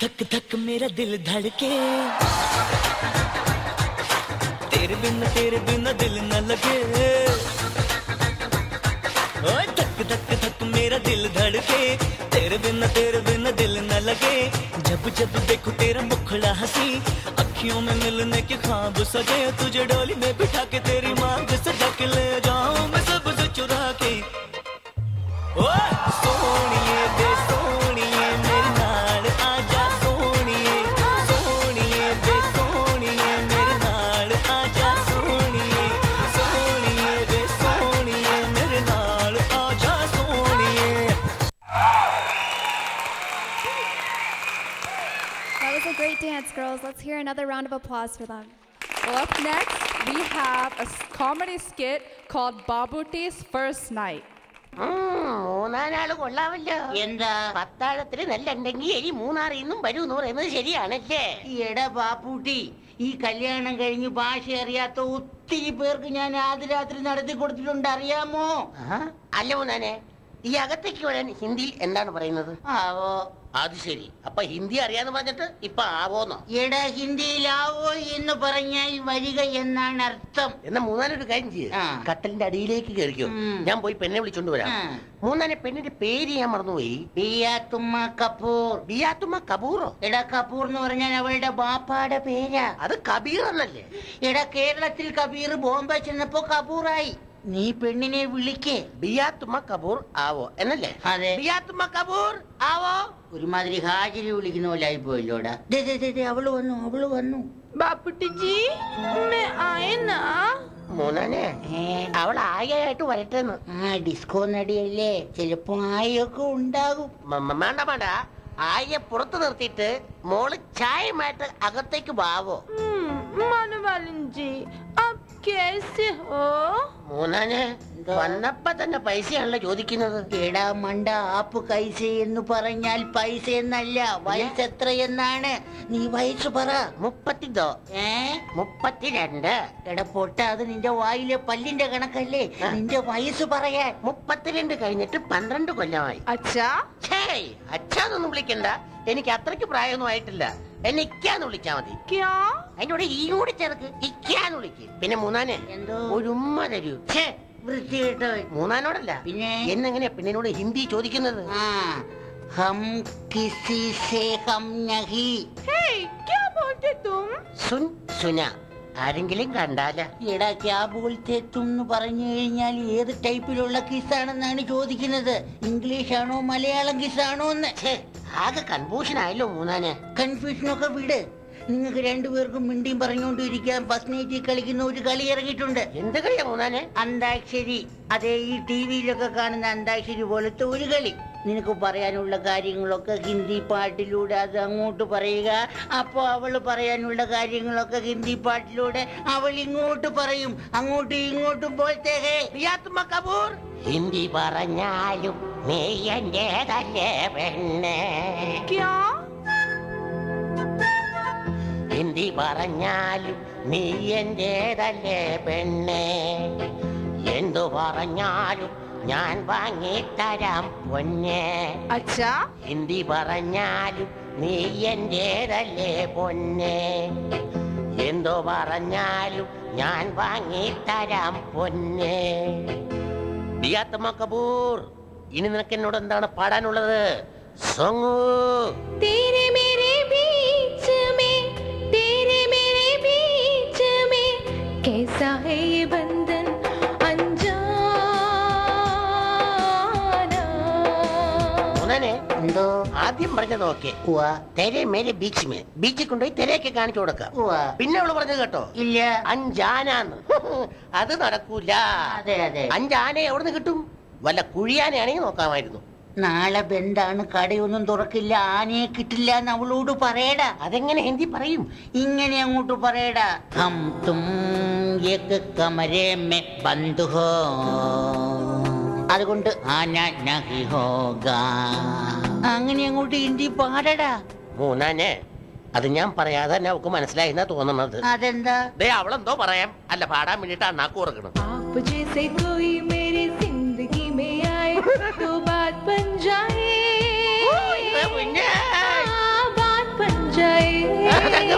धक धक मेरा दिल धड़के, तेरे बिन दिल न लगे। ओए धक धक धक मेरा दिल धड़के, तेरे बिन दिल न लगे। जब जब देखो तेरा मुखड़ा हंसी, अखियों में मिलने के ख्वाब सजे। तुझे डोली में बिठा के तेरी मांग सजा के ले जाऊं मैं सबसे चुरा के। ओए सोनिए दे सोनिए मेरे नाल आजा, सोनिए सोनिए दे सोनिए मेरे नाल आजा, सोनिए सोनिए दे सोनिए मेरे नाल आजा, सोनिए। That was a great dance, girls. Let's hear another round of applause for them. Well, up next, we have a comedy skit called Babute's First Night. മൂന്നാനാള് കൊള്ളാമല്ലോ. എന്താ പത്താഴത്തിന് നെല്ലുണ്ടെങ്കിൽ എരി മൂന്നാറിന്നും വരൂന്ന് പറയുന്നത് ശരിയാണല്ലേ? എടാ ബാപ്പൂട്ടി, ഈ കല്യാണം കഴിഞ്ഞ് ഭാഷ അറിയാത്ത ഒത്തിരി പേർക്ക് ഞാൻ ആദ്യ രാത്രി നടത്തി കൊടുത്തിട്ടുണ്ട്, അറിയാമോ? അല്ല മൂന്നാനെ, ഈ അകത്തേക്ക് വരാൻ ഹിന്ദിയിൽ എന്താണ് പറയുന്നത്? ആവോ. അത് ശരി. അപ്പൊ ഹിന്ദി അറിയാന്ന് പറഞ്ഞിട്ട് ഇപ്പൊ ആവോന്നോ? എടാ ഹിന്ദിയിൽ ആവോ എന്ന് പറഞ്ഞാൽ വരിക എന്നാണ് അർത്ഥം. എന്നാ മൂന്നാനൊരു കാര്യം ചെയ്യും, കട്ടലിന്റെ അടിയിലേക്ക് കയറിക്കോ, ഞാൻ പോയി പെണ്ണെ വിളിച്ചോണ്ട് വരാം. മൂന്നാനെ പെണ്ണിന്റെ പേര് ഞാൻ മറന്നുപോയി. ബിയാത്തുമ്മ കപൂർ. ബിയാത്തുമ്മ കപൂറോ? എടാ കപൂർ എന്ന് പറഞ്ഞാൽ അവളുടെ ബാപ്പാടെ പേരാ. അത് കബീർ എന്നല്ലേ? എടാ കേരളത്തിൽ കബീർ ബോംബെ ചെന്നപ്പോ കപൂറായി. നീ പെണ്ണിനെ വിളിക്കേ ബിയാത്തുമ്മ കപൂർ ആവോ എന്നല്ലേ? അതെ, ബിയാത്തുമ്മ കപൂർ ആവോ. ഒരുമാതിരി ഹാജരി വിളിക്കുന്ന പോലെ ആയി പോയല്ലോടാ. അവള് വന്നു, അവള് വന്നു. ബാപ്പുട്ടിജി മോനെ, അവൾ ആയിട്ട് വരട്ടെന്ന്. ഡിസ്കോ നടിയല്ലേ, ചിലപ്പോ ആയൊക്കെ ഉണ്ടാകും. വേണ്ട വേണ്ട, ആയെ പുറത്തു നിർത്തിയിട്ട് മോള് ചായമായിട്ട് അകത്തേക്ക് വാവോ. മൂന്നാനെ വന്നപ്പോ തന്നെ പൈസയാണല്ലോ ചോദിക്കുന്നത്. എടാ മണ്ട, ആപ്പ് കൈസ എന്ന് പറഞ്ഞാൽ പൈസ എന്നല്ല, വയസ്സ് എത്ര എന്നാണ്. നീ വയസ്സ് പറ. 32. 32. എടാ പൊട്ട, അത് നിന്റെ വായിലെ പല്ലിന്റെ കണക്കല്ലേ, നിന്റെ വയസ്സ് പറയാൻ. 32 കഴിഞ്ഞിട്ട് 12 കൊല്ലമായി. അച്ഛാ അച്ഛാന്നൊന്നും വിളിക്കണ്ട, എനിക്ക് അത്രയ്ക്ക് പ്രായമൊന്നും ആയിട്ടില്ല. എന്നെ ഇക്കാന്ന് വിളിച്ചാ മതി. അതിന്റെ കൂടെ ഈ കൂടി ചേർക്ക്, ഇക്കാന്ന് വിളിക്ക്. പിന്നെ മൂന്നാനെ ഒരു ഉമ്മ തരൂ. വൃത്തിയായിട്ടോ. മൂന്നാനോടല്ല, പിന്നെ എന്നെങ്ങനെയാ പെണ്ണിനോട് ഹിന്ദി ചോദിക്കുന്നത്? ഹം കിസി സേ ഹം നഹി. സുൻ സുന. ആരെങ്കിലും കണ്ടാല എടാ ക്യാ ബോൾത്തെ തും എന്ന് പറഞ്ഞു കഴിഞ്ഞാൽ ഏത് ടൈപ്പിലുള്ള കിസാണെന്നാണ് ചോദിക്കുന്നത്. ഇംഗ്ലീഷ് ആണോ മലയാളം കിസാണോ എന്ന്. ആകെ കൺഫ്യൂഷൻ ആയല്ലോ മൂന്നാനെ. കൺഫ്യൂഷനൊക്കെ വിട്. നിങ്ങൾക്ക് രണ്ടുപേർക്കും മിണ്ടിയും പറഞ്ഞുകൊണ്ടിരിക്കാൻ ഫസ്റ്റ് നൈറ്റിൽ കളിക്കുന്ന ഒരു കളി ഇറങ്ങിയിട്ടുണ്ട്. എന്ത് കളിയാ മൂന്നാനെ? അന്താക്ഷരി. അതേ, ഈ ടിവിയിലൊക്കെ കാണുന്ന അന്താക്ഷരി പോലത്തെ ഒരു കളി. നിനക്ക് പറയാനുള്ള കാര്യങ്ങളൊക്കെ ഹിന്ദി പാട്ടിലൂടെ അത് അങ്ങോട്ട് പറയുക. അപ്പൊ അവള് പറയാനുള്ള കാര്യങ്ങളൊക്കെ ഹിന്ദി പാട്ടിലൂടെ അവൾ ഇങ്ങോട്ട് പറയും. അങ്ങോട്ടും ഇങ്ങോട്ടും പോലത്തെ കപൂർ. ഹിന്ദി പറഞ്ഞാലും നീ എന്റേതല്ലേ പെണ്ണേ. ഹിന്ദി പറഞ്ഞാലും നീ എന്റേതല്ലേ പെണ്ണേ. എന്തു പറഞ്ഞാലും ഞാൻ വാങ്ങിത്തരാം പൊന്നെ. അച്ഛാ ഹിന്ദി പറഞ്ഞാലും നീ എന്റേതല്ലേ പൊന്നെ. എന്തോ പറഞ്ഞാലും ഞാൻ വാങ്ങിത്തരാം പൊന്നെ. ബിയാത്തുമ്മ കപൂർ, ഇനി നിനക്ക് എന്നോട് എന്താണ് പാടാനുള്ളത്? സോങ്ങു. तेरे मेरे बीच में, तेरे मेरे बीच में कैसा है ये बंधन എന്തോ ആദ്യം പറഞ്ഞത് ഓക്കെ. തെരെ മേരെ ബീച്ച് മേ. ബീച്ചിൽ കൊണ്ടുപോയി തെരയൊക്കെ കാണിച്ചു കൊടുക്കാം. പിന്നെ അവള് പറഞ്ഞത് കേട്ടോ, ഇല്ല 5 ആനാന്ന്. അത് നടക്കൂല. അതെ അതെ, 5 ആന എവിടുന്ന് കിട്ടും? വല്ല കുഴിയാനയാണെങ്കിൽ നോക്കാമായിരുന്നു. നാളെ ബന്ധാണ്, കടയൊന്നും തുറക്കില്ല, ആനയെ കിട്ടില്ല എന്ന് അവളോട് പറയടാ. അതെങ്ങനെ ഹിന്ദി പറയും? ഇങ്ങനെ അങ്ങോട്ട് പറയടാ. ഹം തും ഏക് കമരേ മേ ബന്ദ് ഹോ, അതുകൊണ്ട് അങ്ങനെ അങ്ങോട്ട് ഹിന്ദി പാടടാ. മൂന്നാനെ അത് ഞാൻ പറയാതെ തന്നെ അവക്ക് മനസ്സിലായിന്നാ തോന്നുന്നത്. അതെന്താ? അവളെന്തോ പറയാം. അല്ല, പാടാൻ വേണ്ടിട്ട് അണ്ണാക്ക് കൊടുക്കണം.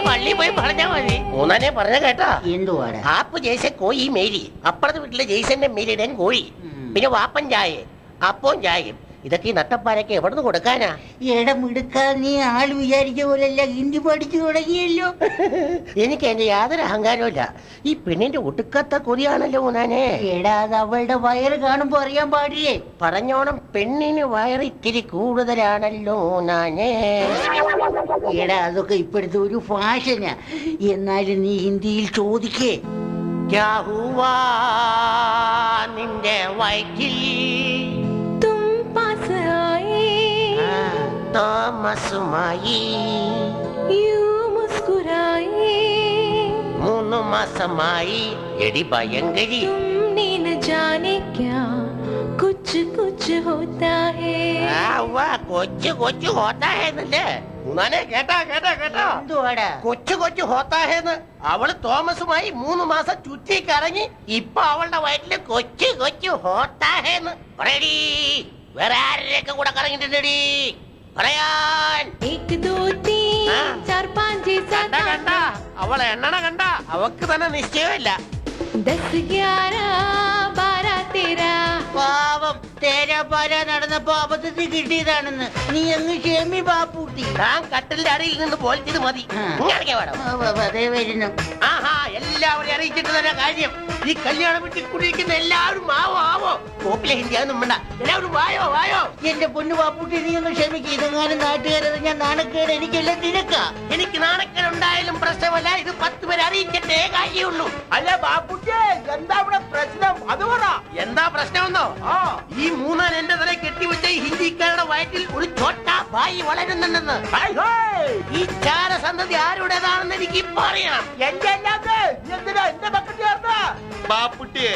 പള്ളി പോയി പറഞ്ഞാ മതി. മൂന്നാനെ പറഞ്ഞ കേട്ടാ. എന്തുവാണ്? ആപ്പ് ജയ്സെ കോയി മേരി, അപ്പുറത്തെ വീട്ടിലെ ജയ്സന്റെ മേരിയുടെ കോഴി, പിന്നെ വാപ്പൻ ചായ, അപ്പവും ചായയും. ഇതൊക്കെ ഈ നട്ടപ്പാരൊക്കെ എവിടുന്ന് കൊടുക്കാനാ? ഇടമെടുക്കാൻ നീ ആൾ വിചാരിച്ച പോലല്ല, ഹിന്ദി പഠിച്ചു തുടങ്ങിയല്ലോ. എനിക്ക് എന്റെ യാതൊരു അഹങ്കാരവും ഇല്ല. ഈ പെണ്ണിന്റെ ഒടുക്കത്തെ കൊതിയാണല്ലോ മൂന്നാനെ. എടാ, അത് അവളുടെ വയറ് കാണുമ്പോ അറിയാൻ പാടില്ലേ? പറഞ്ഞോണം, പെണ്ണിന് വയറ് ഇത്തിരി കൂടുതലാണല്ലോ മൂന്നാനെ. എടാ, അതൊക്കെ ഇപ്പോഴത്തെ ഒരു ഫാഷനാ. എന്നാലും നീ ഹിന്ദിയിൽ ചോദിക്കേ. ക്യാ ഹുവാ നിന്റെ വയറ്റിൽ തോമസുമായി 3 മാസമായി. എടി ഭയങ്കരി, കൊച്ചു കൊച്ചു ഹോത്താഹേന്നല്ലേ? കേട്ടാ കേട്ടാ കേട്ടോ? കൊച്ചു കൊച്ചു ഹോത്താഹേന്ന്. അവള് തോമസുമായി 3 മാസം ചുറ്റി കറങ്ങി. ഇപ്പൊ അവളുടെ വയറ്റില് കൊച്ചു കൊച്ചു ഹോത്താഹേന്ന്. പറയടി, വേറെ ആരെയൊക്കെ കൂടെ കറങ്ങിട്ടുണ്ടടി പറയാൻ? കണ്ട അവളെ എണ്ണണ കണ്ട, അവക്ക് തന്നെ നിശ്ചയമില്ല. പാവം, തേരാപാര നടന്നപ്പോ അബദ്ധത്തിൽ കിട്ടിയതാണെന്ന് നീ അങ്ങ് ക്ഷമി ബാപ്പൂട്ടി. താൻ കട്ടിലിന്റെ അടിയിൽ നിന്ന് പോലീസ് മതി. ആഹാ, എല്ലാവരെയും അറിയിച്ചിട്ട് തന്നെ കാര്യം. ഈ കല്യാണം വീട്ടിൽ കുടിയിരിക്കുന്ന എല്ലാവരും ആവോ ആവോ. കോപ്പിലെ ഹിന്ദി അതൊന്നും വേണ്ട, എല്ലാവരും വായോ വായോ. എന്റെ പൊന്നു ബാപ്പൂട്ടി, നീ ഒന്ന് ക്ഷമിക്കും. ഇതെങ്ങാനും നാട്ടുകാരെ ഞാൻ നാണക്കേട് എനിക്കെല്ലാം തിരക്കാ. എനിക്ക് നാണക്കേട് ഉണ്ടായാലും പ്രശ്നമല്ല, ഇത് 10 പേരെ അറിയിച്ചിട്ടേ കാര്യമുള്ളൂ. അല്ല ബാപ്പൂട്ടി, എന്താ ഇവിടെ പ്രശ്നം? അതുകൊണ്ടാ. എന്താ പ്രശ്നമെന്നോ? ഈ മൂന്നാൻ എന്റെ തല കെട്ടിവെച്ച ഈ ഹിന്ദിക്കാരുടെ വയറ്റിൽ ഒരു ചോട്ട ഭായി വളരുന്നുണ്ടെന്ന്. ഈ ചാരസന്തതി ആരുടേതാണെന്ന് എനിക്ക് ഇപ്പൊ അറിയണം. ബാപ്പുട്ടിയെ,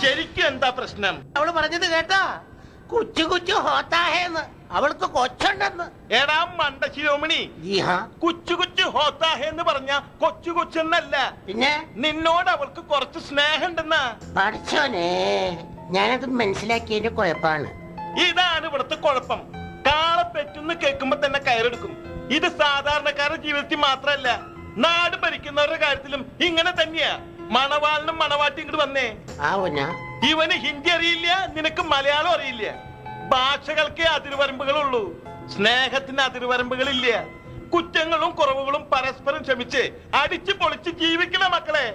ശരിക്കും എന്താ പ്രശ്നം? അവള് പറഞ്ഞത് കേട്ടാ, കൊച്ചു കൊച്ചു ഹോത്താഹേന്ന്. അവൾക്ക് കൊച്ചുണ്ടെന്ന്. എടാ മണ്ട ശിരോമണി, കൊച്ചു കൊച്ചു ഹോത്താഹേന്ന് പറഞ്ഞ കൊച്ചു കൊച്ചെന്നല്ല, പിന്നെ നിന്നോട് അവൾക്ക് കുറച്ച് സ്നേഹമുണ്ടെന്നാ. പഠിച്ചോനെ, ഞാനത് മനസ്സിലാക്കിയതിന്റെ കുഴപ്പാണ്. ഇതാണ് ഇവിടുത്തെ കുഴപ്പം. കാളെ പെറ്റെന്ന് കേൾക്കുമ്പോ തന്നെ കയറെടുക്കും. ഇത് സാധാരണക്കാരുടെ ജീവിതത്തിൽ മാത്രല്ല, നാട് ഭരിക്കുന്നവരുടെ കാര്യത്തിലും ഇങ്ങനെ തന്നെയാ. മണവാളിനും മണവാട്ടി ഇങ്ങോട്ട് വന്നേ. ഇവന് ഹിന്ദി അറിയില്ല, നിനക്ക് മലയാളം അറിയില്ല. ഭാഷകൾക്ക് അതിർവരമ്പുകളുള്ളൂ, സ്നേഹത്തിന് അതിർവരമ്പുകളില്ല. കുറ്റങ്ങളും കുറവുകളും പരസ്പരം ക്ഷമിച്ച് അടിച്ചു പൊളിച്ച് ജീവിക്കണ മക്കളെ.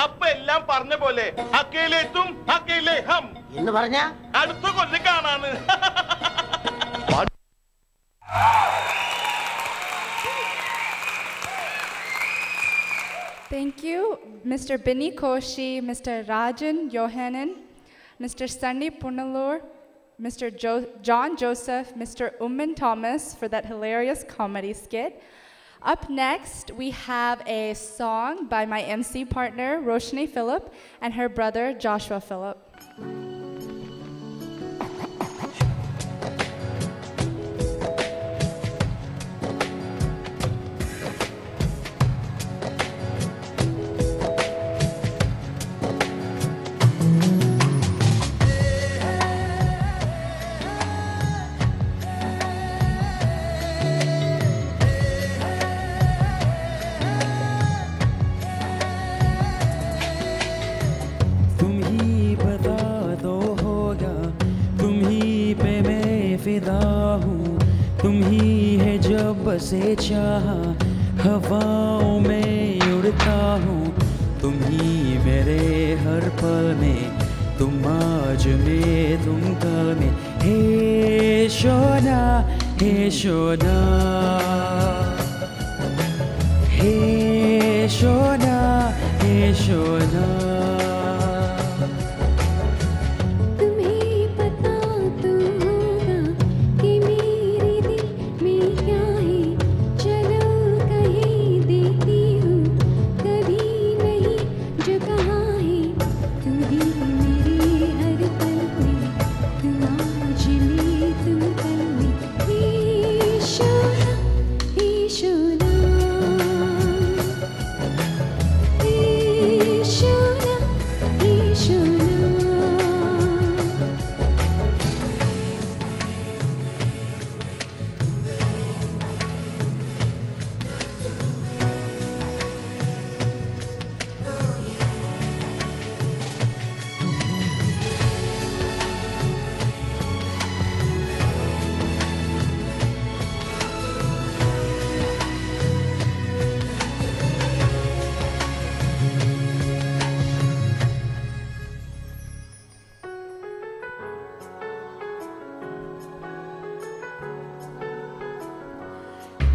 അപ്പൊ എല്ലാം പറഞ്ഞ പോലെ അക്കേലേത്തും അക്കേലേ ഹം എന്ന് പറഞ്ഞ അടുത്ത കൊല്ലം കാണാണ്. Thank you, Mr. Binny Koshi, Mr. Rajan Yohanan, Mr. Sunny Punalur, Mr. John Joseph, Mr. Umman Thomas for that hilarious comedy skit. Up next, we have a song by my MC partner, Roshni Phillip, and her brother, Joshua Phillip. तुम ही है जब बसे चाहा, हवाओं में उड़ता हूँ. तुम ही मेरे हर पल में, तुम आज में, तुम कल में. हे शोना, हे शोना, हे शोना, हे शोना.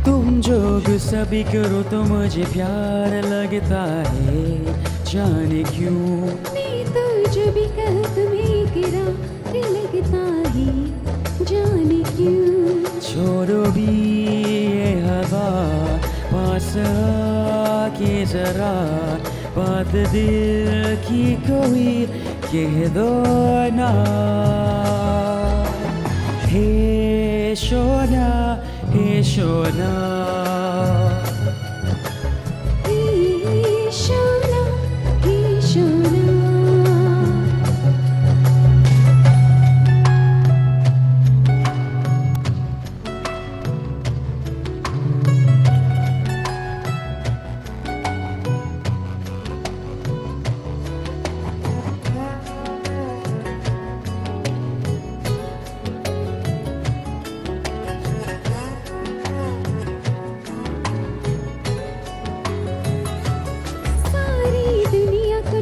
तुम जो सभी करो तो मुझे प्यार लगता है, जाने क्यों। मैं तो जो भी कहूँ तुम्हें गिरा लगता है, जाने क्यों। छोड़ो भी ये हवा, पास आके जरा बात दिल की कोई कह दो ना। हे सोना, हे सोना, हे सोना, हे सोना।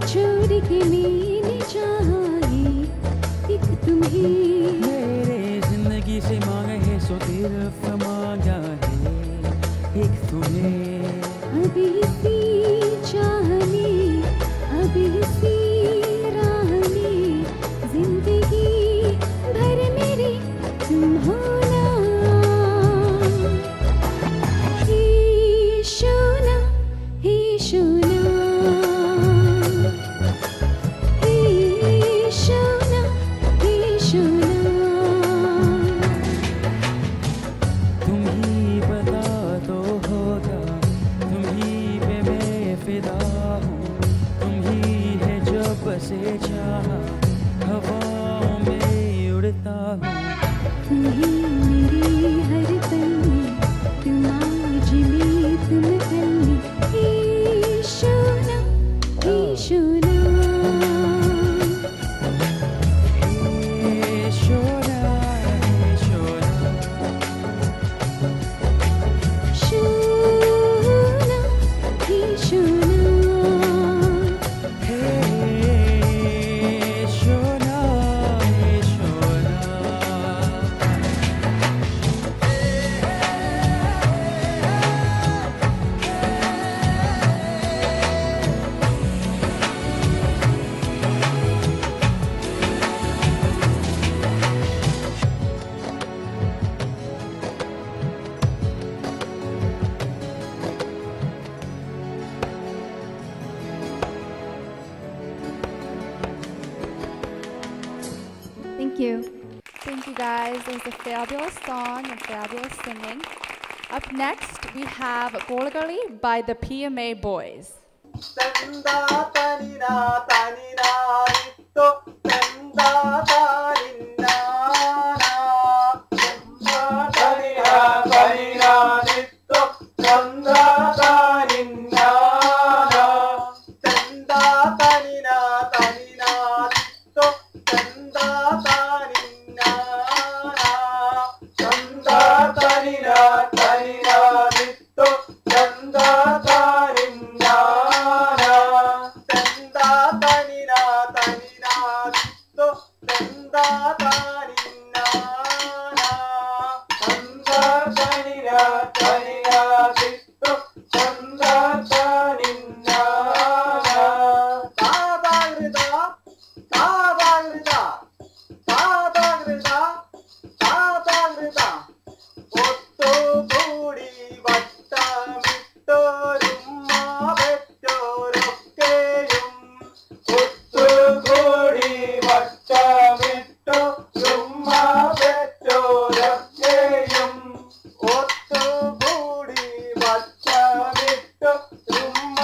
छोड़ के मैंने चाहा है एक तुम्हें। मेरे जिंदगी से मांगा है सो सिर्फ मांगा है एक तुम्हें। अभी सी चाहने, अभी सी राह में जिंदगी भर मेरी तुम होना। हे सोना, हे सोना, से चाहा हवाओं में उड़ता हूँ। तुम्हें मेरे हर पल में, तुम आज में, तुम कल में। हे सोना, हे सोना, हे सोना, हे सोना, सोना, हे सोना। Thank you. Thank you guys. It was a fabulous song and fabulous singing. Up next, we have Golgali by the PMA Boys. Ta പെറ്റോരൊക്കെയും ഒത്തുകൂടി വട്ടമിട്ടു ചുമ്മ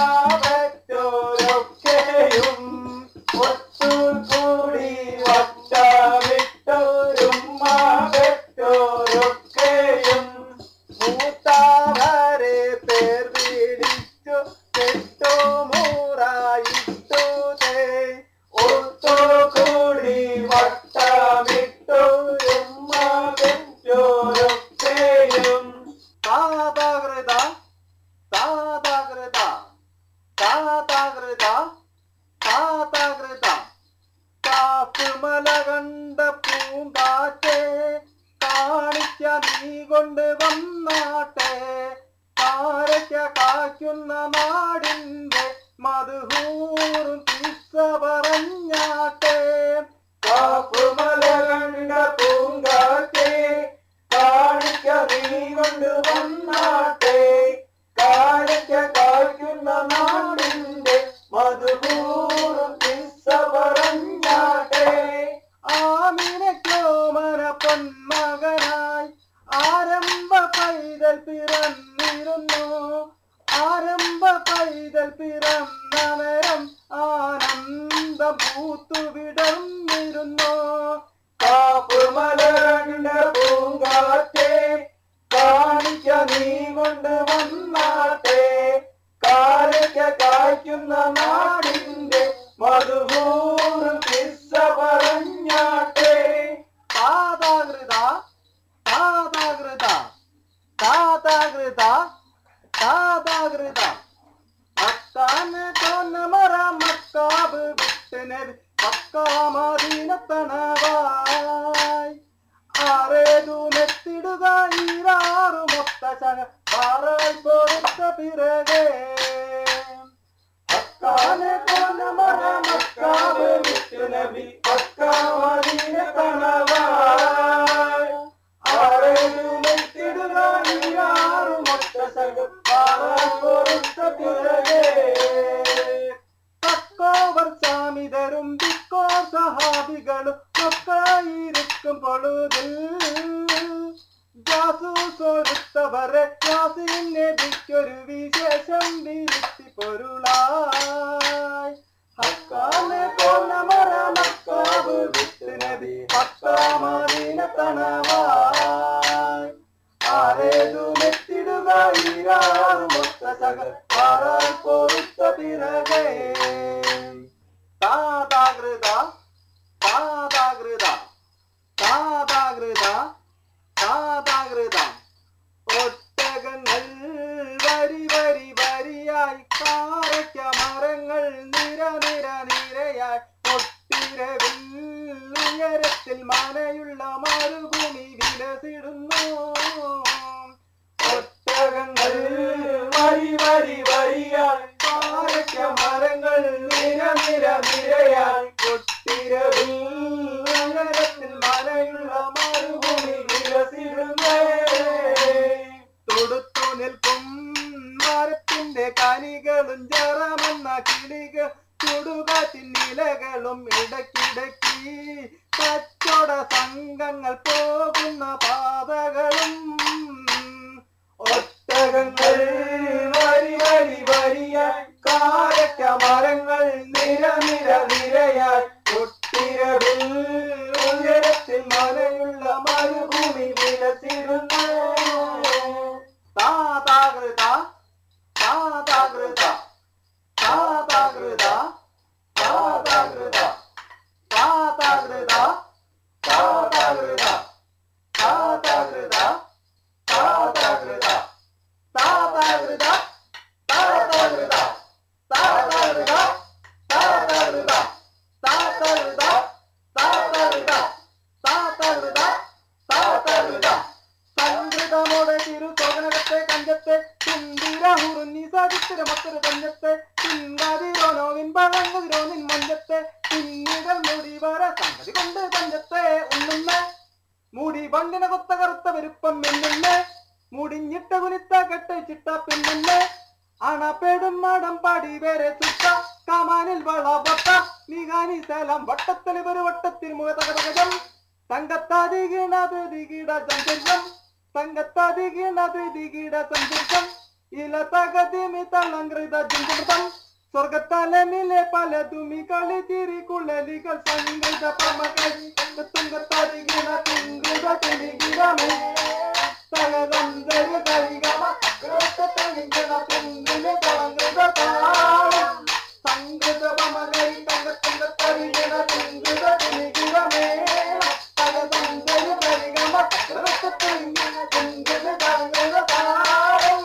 പെറ്റോരൊക്കെയും ഒത്തുകൂടി വട്ടമിട്ടു ചുമ്മ പെറ്റോരൊക്കെയും മൂത്തവരെ പേർ വിളിച്ചു പെട്ടോ മൂറായിട്ടു ഒത്തുകൂടി വട്ടമിട്ടു ചുമ്മ പെറ്റോരൊക്കെയും താതകൃത താതകൃത താതകൃത താതകൃത കാട്ടുമല കണ്ട പൂങ്കാറ്റെ കാണിക്ക നീ കൊണ്ട് വന്നാട്ടെ കാരയ്ക്ക കായ്ക്കുന്ന നാടിന്റെ മധുഹൂറും കിസ്സ പറഞ്ഞാട്ടെ കാട്ടുമല കണ്ട പൂങ്കാറ്റെ കാണിക്ക നീ കൊണ്ട് വന്നാട്ടെ കാരയ്ക്ക കായ്ക്കുന്ന നാടിന്റെ മധുഹൂറും കിസ്സ പറഞ്ഞാട്ടെ ആമിനക്കോമന പൊന്മകനായി ആരംഭ പൈതൽ പിറന്നിരുന്നു ആരംഭ പൈതൽ പിറന്ന നേരം ആനന്ദം പൂത്തുവിടർന്നിരുന്നു കാപ്പുമലരണ്ട പൂങ്കാറ്റെ കാണിക്ക നീ കൊണ്ട് വന്നാട്ടെ കാരയ്ക്ക കായ്ക്കുന്ന നാടിന്റെ മധുഹൂറും കിസ്സ പറഞ്ഞാട്ടെ താതകൃത താതകൃത താതകൃത താതകൃത അക്കാന് തോന്നമറ മക്കാബ് വിട്ടനെ പക്കാമദീനത്തണവായി ആറേതു മെത്തിടുക ഈരാറു മൊത്ത ചക പാറായി പൊറുത്ത പിറകെ അക്കാന് തോന്നമറ മക്കാബ് വിട്ടനബി പക്കാമദീനത്തണവായി ആറേതു മെത്തിടുക ഈരാറു മൊത്ത ചക പാറായി പൊറുത്ത പിറകെ തക്കോവർ സാമിതരും ദിക്കോ സഹാബികളും ഒക്കെയിരിക്കും പൊഴുതിൽ ജാസൂസൊടുത്തവരെ യാസീൻ നബിക്കൊരു വിശേഷം വിരുത്തി പൊരുളായി ഹക്കാനെ കോന്നമറ മക്കാബ് വിട്ട് നബി പക്കാമദീനത്തണവായി ആരേതു മെത്തിടുക ഈരാറു മൊത്ത സക പാറായി പൊറുത്ത പിറകെ താതകൃത താതകൃത താതകൃത താതകൃത ഒട്ടകങ്ങൾ വരി വരി വരിയായി കാരയ്ക്ക മരങ്ങൾ നിര നിര നിരയായി ഒട്ടിരവിൽ ഉയരത്തിൽ മനയുള്ള മരുഭൂമി വിലസിടുന്നു ഒട്ടകങ്ങൾ വരി വരി വരിയായി കാരയ്ക്ക മരങ്ങൾ നിര നിര നിരയായി ഒട്ടിരവിൽ ഉയരത്തിൽ മനയുള്ള മരുഭൂമി വിലസിടുന്നേ തൊടുത്തു നിൽക്കും മരത്തിന്റെ കനികളും ജറമെന്ന കിളികൾ ചുടുകാറ്റിനിലകളും ഇടയ്ക്കിടയ്ക്ക് കച്ചവട സംഘങ്ങൾ പോകുന്ന പാതകളും ഒട്ടകങ്ങൾ വരി വരി വരിയായി കാരയ്ക്ക മരങ്ങൾ നിര നിര നിരയായി ഒട്ടിരവിൽ ഉയരത്തിൽ മലയുള്ള മരുഭൂമി വിലസിടുന്നു താതകൃത താതകൃത താതകൃത താതകൃത താതകൃത താതകൃത താതകൃത താതകൃത താതകൃത താതകൃത താതകൃത താതകൃത താതകൃത താതകൃത താതകൃത താതകൃത സംഗൃതമോടെ തിരു സോകനകത്തെ കഞ്ചത്തെ തുന്തിര ഹുറുന്നി സാധിത്തിര മറ്റൊരു കഞ്ചത്തെ പിൻകാതിരോനോ വിൻപഴങ്ങതിരോ നിൻ മഞ്ചത്തെ പിന്നികൾ മുടി വര സംഗതി കൊണ്ട് കഞ്ചത്തെ ഉണ്ണുന്നേ മുടി ബണ്ടിന കൊത്ത കറുത്ത വരുപ്പം മിന്നുന്നേ മുടിഞ്ഞിട്ട കുനിത്ത കെട്ട് ചിട്ട പിന്നുന്നേ അണപേടും മടം പാടി വേറെ ചുട്ട കമാനിൽ വള വട്ട നികാനി സലം വട്ടത്തിൽ ഒരു വട്ടത്തിൽ മുഖതകതകം തങ്കത്താതികിട പ്രതികിട ചന്ദ്രം തങ്കത്താതികിട പ്രതികിട ചന്ദ്രം ഇല തകതിമി തളങ്കൃത ചന്ദ്രം സ്വർഗത്തലമിലെ പല തുമി കളി തിരി കുളലികൾ സംഗീത പമകരി തുങ്കത്താതികിട തുങ്കൃത തിരികിടമേ തകതന്തരി തരികമ തളികിട തുങ്കിലെ തളങ്കൃത താളം സംഗീത പമകരി തങ്കത്തരികിട തുങ്കൃത തിരികിടമേ തകതന്തരി തരികമ തുങ്കിലെ തളങ്കൃത താളം.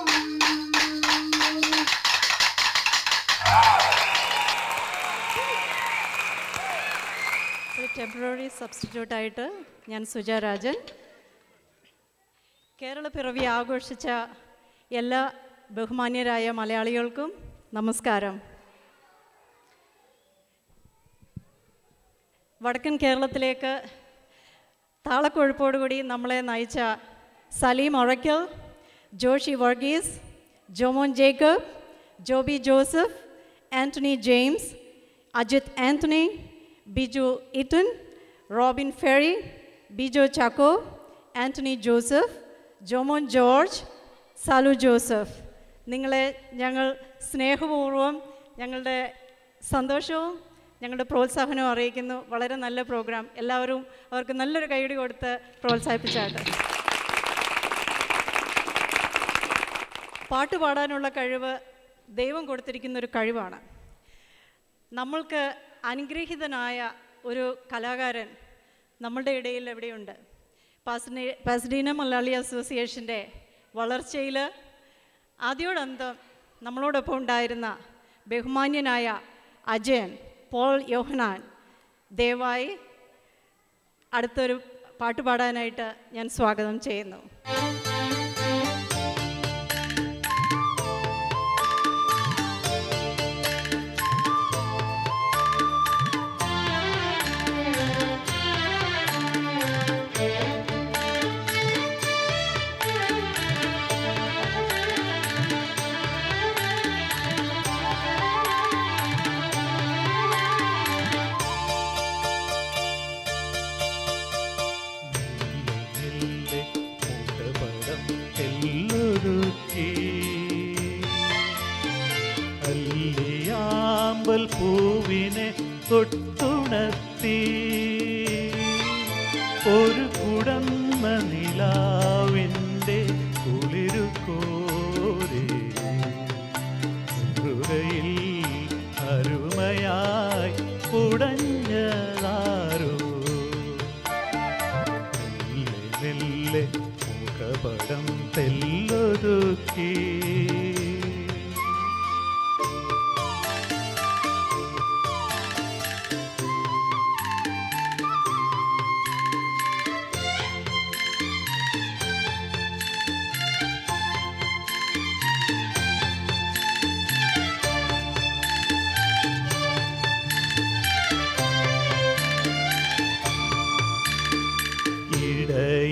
ഒരു ടെമ്പററി സബ്സ്റ്റിറ്റ്യൂട്ടായിട്ട് ഞാൻ സുജ രാജൻ. കേരളപ്പിറവി ആഘോഷിച്ച എല്ലാ ബഹുമാന്യരായ മലയാളികൾക്കും നമസ്കാരം. വടക്കൻ കേരളത്തിലേക്ക് താളക്കൊഴുപ്പോടുകൂടി നമ്മളെ നയിച്ച സലീം ഒഴക്കൽ, ജോഷി വർഗീസ്, ജോമോൻ ജേക്കബ്, ജോബി ജോസഫ്, ആൻ്റണി ജെയിംസ്, അജിത് ആൻ്റണി, ബിജു ഇറ്റൻ, റോബിൻ ഫെറി, ബിജോ ചാക്കോ, ആൻ്റണി ജോസഫ്, ജോമോൻ ജോർജ്, സാലു ജോസഫ്, നിങ്ങളെ ഞങ്ങൾ സ്നേഹപൂർവ്വം ഞങ്ങളുടെ സന്തോഷവും ഞങ്ങളുടെ പ്രോത്സാഹനവും അറിയിക്കുന്നു. വളരെ നല്ല പ്രോഗ്രാം. എല്ലാവരും അവർക്ക് നല്ലൊരു കൈയടി കൊടുത്ത് പ്രോത്സാഹിപ്പിച്ചാട്ടെ. പാട്ട് പാടാനുള്ള കഴിവ് ദൈവം കൊടുത്തിരിക്കുന്നൊരു കഴിവാണ്. നമ്മൾക്ക് അനുഗ്രഹീതനായ ഒരു കലാകാരൻ നമ്മളുടെ ഇടയിൽ എവിടെയുണ്ട്. പാസഡീന മലയാളി അസോസിയേഷൻ്റെ വളർച്ചയിൽ ആദ്യോടന്തം നമ്മളോടൊപ്പം ഉണ്ടായിരുന്ന ബഹുമാന്യനായ അജയൻ പോൾ യോഹനാൻ ദയവായി അടുത്തൊരു പാട്ട് പാടാനായിട്ട് ഞാൻ സ്വാഗതം ചെയ്യുന്നു. പൂവിനെ തൊട്ടുണർത്തി ഒരു കുടന്ന നിലാവിൻ്റെ കുളിരുകോരി ഹൃദയിൽ അരുമയായി കുടഞ്ഞതാരോ മെല്ലെ മെല്ലെ മുഖപടം തെല്ലൊതുക്കി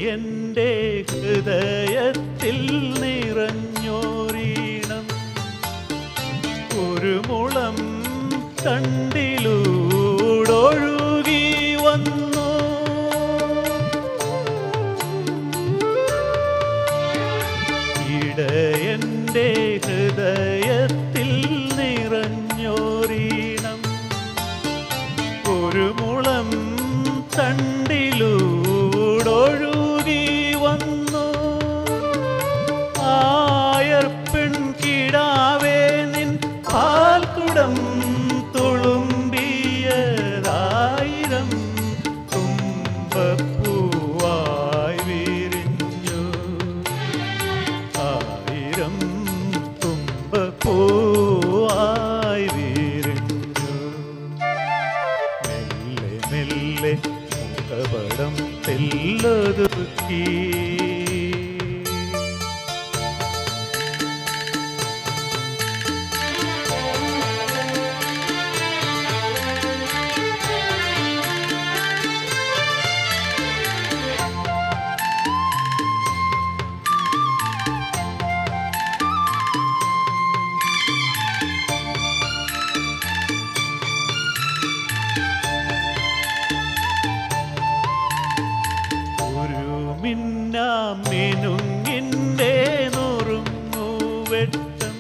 എൻ്റെ ഹൃദയത്തിൽ നിറഞ്ഞോരീണം ഒരു മുളം തണ്ടിലൂടൊഴുകി വന്നു ഇടയൻ്റെ ഹൃദയത്തിൽ നിറഞ്ഞോരീണം ഒരു മുളം തണ്ടിലൂടൊഴുകി വന്നു ആയർപ്പെൺ കിടാവേ നിൻ പാൽക്കുടം തുളുമ്പിയതായിരം തുമ്പപ്പൂവായി വിരിഞ്ഞു ആയിരം തുമ്പപ്പൂവായി വിരിഞ്ഞു മെല്ലെ മെല്ലെ മുഖപടം തെല്ലൊതുക്കി മിന്നുങ്ങിൻ്റെ നുറുങ്ങുവെട്ടം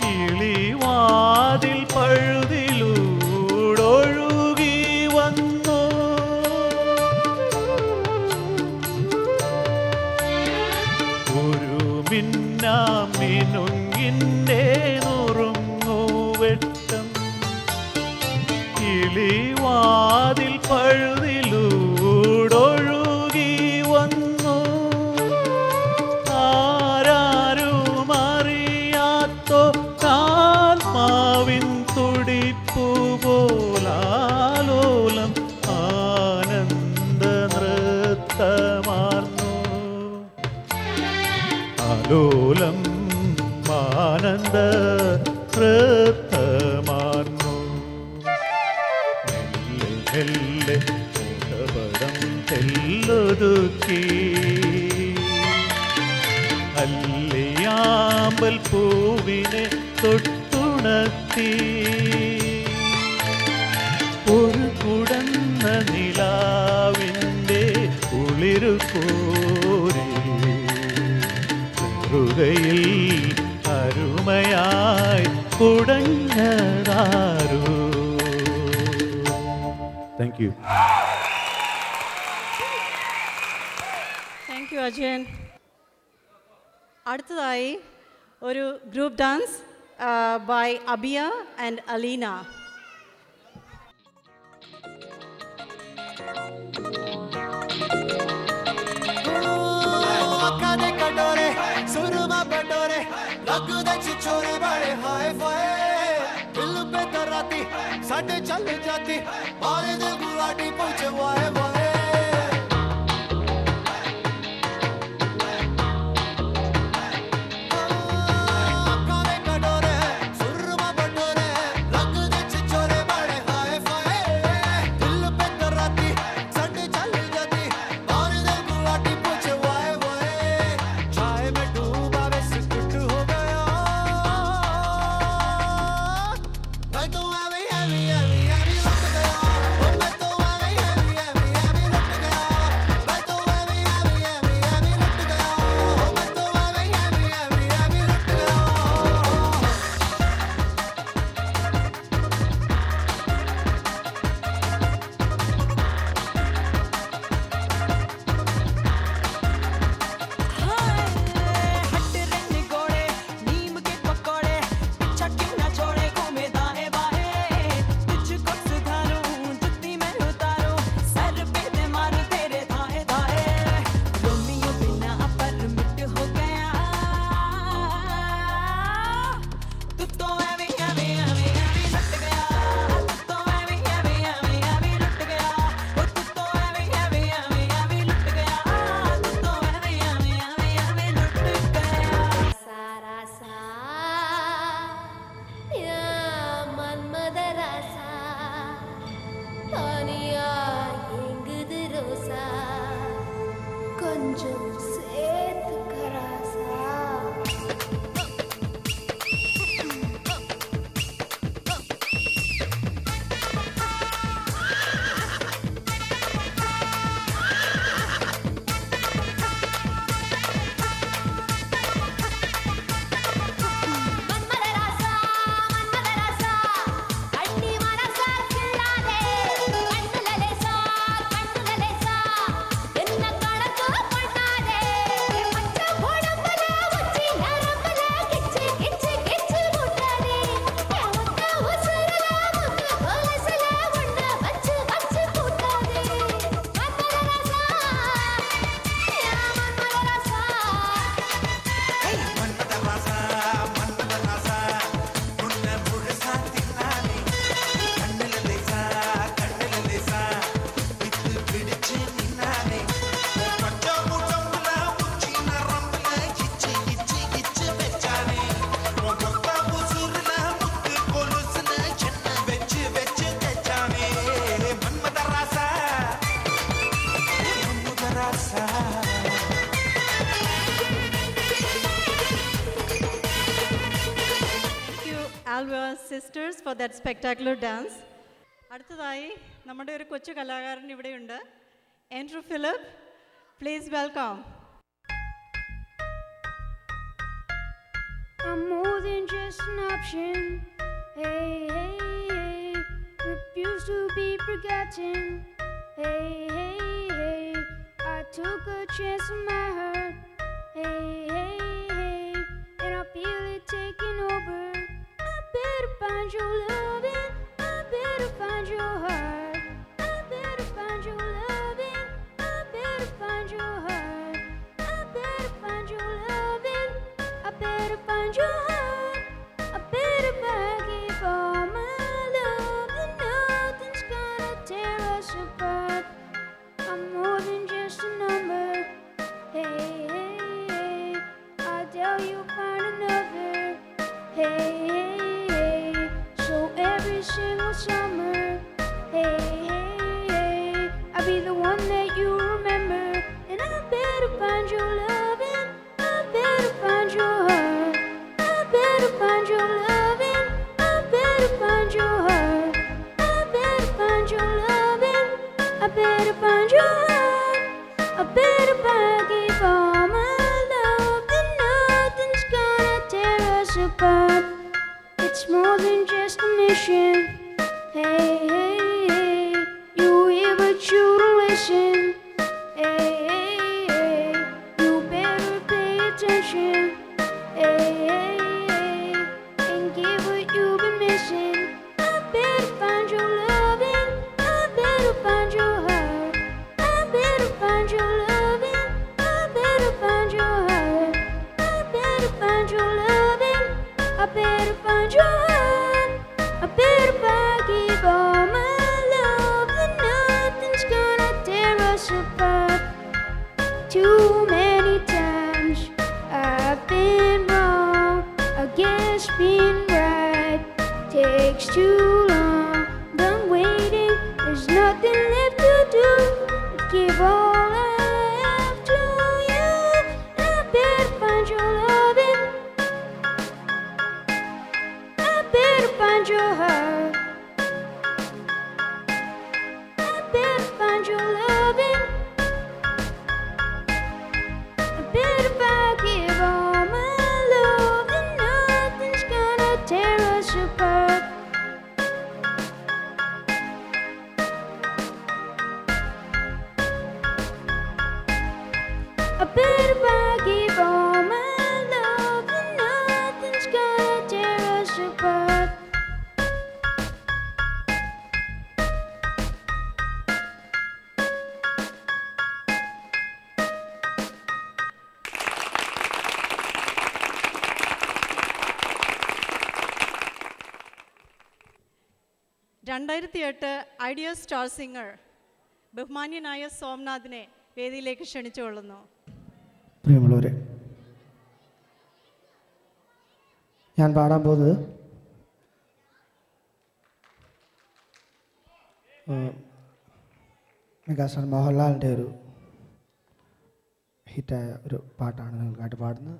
കിളിവാതിൽ പഴുതിലൂടൊഴുകി വന്നു. ഒരു മിന്നുങ്ങിൻ്റെ നുറുങ്ങുവെട്ടം കിളിവാതിൽ പഴുതിലൂടൊഴുകി വന്നു. ആരാരുമറിയാത്തോ ആത്മാവിൻ തുടിപ്പു പോലാലോലം ആനന്ദ നൃത്തമാർന്നു. ആലോലം ആനന്ദ നൃത്തമാർന്നു. മെല്ലെ മുഖപടം തെല്ലൊതുക്കി അല്ലിയാമ്പൽ പൂവിനെ തൊട്ടുണർത്തി. ഒരു കുടന്ന നിലാവിൻ്റെ കുളിരു കോരി ഹൃദയിൽ അരുമയായി കുടഞ്ഞതാരോ. Thank you. Thank you Ajayan. അടുത്തതായി ഒരു group dance by Abiya and Alina. ਸਾਡੇ ਚੱਲ ਜਾਤੀ ਮਾਰੇ ਦੇ ਗੁਲਾਟੀ ਪਹੁੰਚੇ ਵਾਏ ਵਾਏ Alva sisters for that spectacular dance. അടുത്തതായി നമ്മുടെ ഒരു കൊച്ചു കലാകാരൻ ഇവിടെയുണ്ട്. Andrew Philip Please welcome. I'm more than just an option. Hey, hey, hey. Refuse to be forgotten. Hey, hey, hey. I took a chance on my heart. Hey, hey, hey. And I feel it taking over. I better find your loving. I better find your heart. I better find your loving. I better find your heart. I better find your loving. I better find your heart. I better give all my love. And nothing's gonna tear us apart. I'm more than just a number. Hey, hey, hey. I tell you find another. Hey, hey, hey. So every single summer. Hey, hey, hey. I'll be the one that you remember. And I better find your loving. I better find your heart. I better find your loving. I better find your heart. I better find your loving. I better find your heart. I better give all my love. And nothing's gonna tear us apart. It's more than just a mission. Hey, hey, hey. You hear but you don't listen. Hey, hey, hey. You better pay attention. Hey, hey, hey. And give what you've been missing. I better find your loving. I better find your heart. I better find your loving. I better find your heart. I better find your loving. I better find your heart. I better give all my love. And nothing's gonna tear us apart. Too many times I've been wrong. I guess being right takes too long. Done waiting, there's nothing left to do. Give all I have to you. I better find your loving. I better find your heart. I better find your loving. I better give all my love. And nothing's gonna tear us apart. I better give all my love. And nothing's gonna tear us apart. Idea star singer ബഹുമാന്യനായ സോംനാഥിനെ വേദിയിലേക്ക് ക്ഷണിച്ചുകൊള്ളുന്നു. പ്രിയമുള്ളവരെ, ഞാൻ പാടാൻ പോകുന്നത് megastar മോഹൻലാലിൻ്റെ ഒരു ഹിറ്റായ ഒരു പാട്ടാണ് നിങ്ങൾക്കായിട്ട് പാടുന്നത്.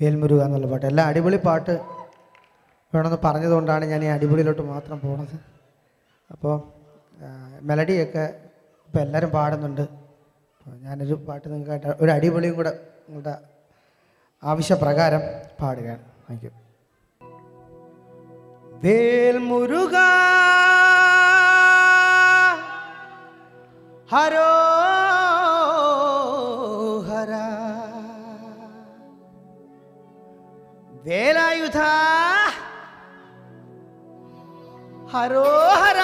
വേൽമുരുക എന്നുള്ള പാട്ട്. എല്ലാം അടിപൊളി പാട്ട് വേണമെന്ന് പറഞ്ഞതുകൊണ്ടാണ് ഞാൻ ഈ അടിപൊളിയിലോട്ട് മാത്രം പോണത്. അപ്പോൾ മെലഡിയൊക്കെ ഇപ്പോൾ എല്ലാവരും പാടുന്നുണ്ട്. അപ്പോൾ ഞാനൊരു പാട്ട് നിങ്ങൾക്കായിട്ട് ഒരു അടിപൊളിയും കൂടെ നിങ്ങളുടെ ആവശ്യപ്രകാരം പാടുകയാണ്. Thank you. വേൽമുരുക ഹരോ ഹര വേലായുധ ഹരോ ഹര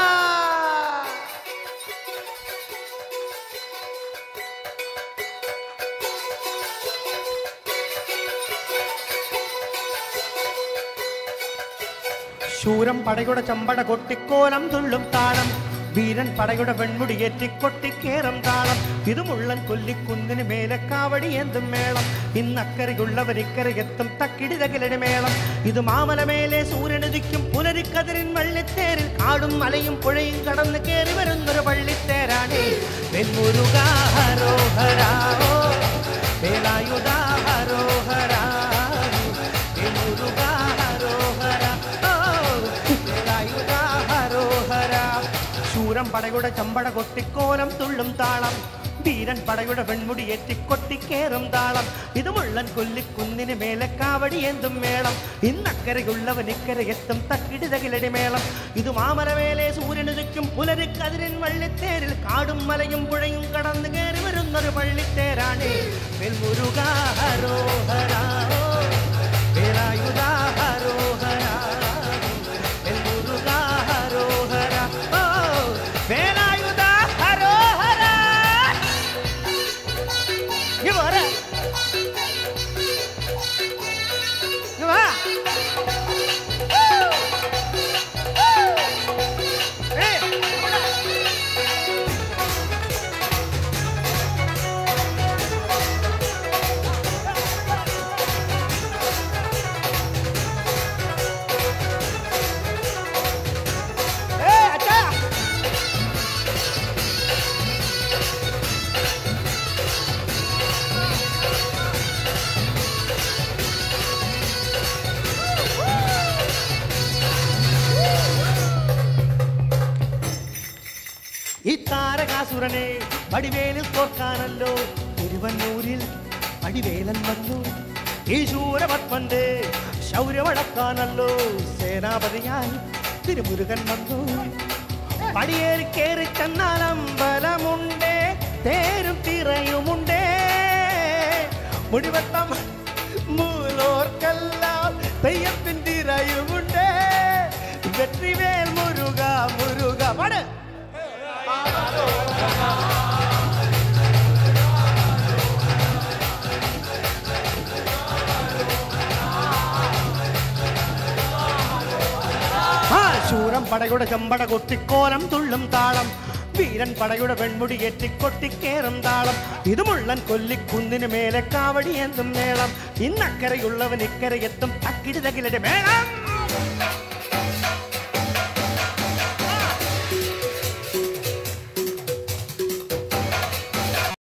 ശൂരം പടയുടെ ചമ്പട കൊട്ടിക്കോലം തുള്ളും താളം വീരൻ പടയുടെ വെൺമുടിയേറ്റിക്കൊട്ടിക്കേറും താളം ഇതുമുള്ളൻ കൊല്ലിക്കുന്നിന് മേലെ കാവടി എന്തും മേളം ഇന്നക്കരയുള്ളവരിക്കരയെത്തും തക്കിടി തകിലടി മേളം ഇത് മാമലമേലെ സൂര്യനുദിക്കും പുലരിക്കതിരിൻ വള്ളിത്തേരിൽ കാടും മലയും പുഴയും കടന്ന് കയറി വരുന്നൊരു വള്ളിത്തേരാണേ വെൺമുരുക ഹരോഹരാ വേലായുധ ഹരോഹരാ വെൺമുരുക ഹരോഹരാ വേലായുധ ഹരോഹരാ ശൂരം പടയുടെ ചമ്പട കൊട്ടിക്കോലം തുള്ളും താളം വീരൻ പടയുടെ വെൺമുടിയേറ്റി കൊട്ടിക്കേറും താളം ഇത് മുള്ളൻ കൊല്ലിക്കുന്നിന് മേലെ കാവടി എന്തും മേളം ഇന്നക്കരയുള്ളവൻ ഇക്കരയെത്തും തക്കിടിതകിലടി മേളം ഇത് മാമലമേലെ സൂര്യന് ചുറ്റും പുലരിക്കതിരിൻ വള്ളിത്തേരിൽ കാടും മലയും പുഴയും കടന്നു കയറി വരുന്നൊരു പള്ളിത്തേരാണ് വെൽമുരുകാ ഹരോഹരാ വേലായുധാ ഹരോഹരാ വെൽമുരുകാ ഹരോഹരാ ഓ വേലായുധാ ഹരോഹരാ ഇവരെ ഇവാ ഈ താരകാസുരനെ വടിവേലിൽ തോർക്കാനല്ലോ തിരുവന്നൂരിൽ അടിവേലൻ വന്നു ഈ ശൂരപത്മന്റെ ശൗര്യമടക്കാനല്ലോ സേനാപതിയായി തിരുമുരുകൻ വന്നു പടിയേറി കയറി ചെന്നാൽ അമ്പലമുണ്ടേ തേരും തിറയുമുണ്ടേ മുടിവട്ടം മൂലോർക്കെല്ലാം തെയ്യത്തിൻ തിറയുമുണ്ടേ വെற்றிவேல் മുരുക മുരുക പട് ശൂരം പടയുടെ ചെമ്പട കൊട്ടിക്കോലം തുള്ളും താളം വീരൻ പടയുടെ വെൺമുടി ഏറ്റിക്കൊട്ടിക്കേറും താളം ഇത് മുള്ളൻ കൊല്ലിക്കുന്നിന് മേലെ കാവടി എന്തും മേളം ഇന്നക്കരയുള്ളവൻ ഇക്കരയെത്തും തക്കിടി തകിലടി മേളം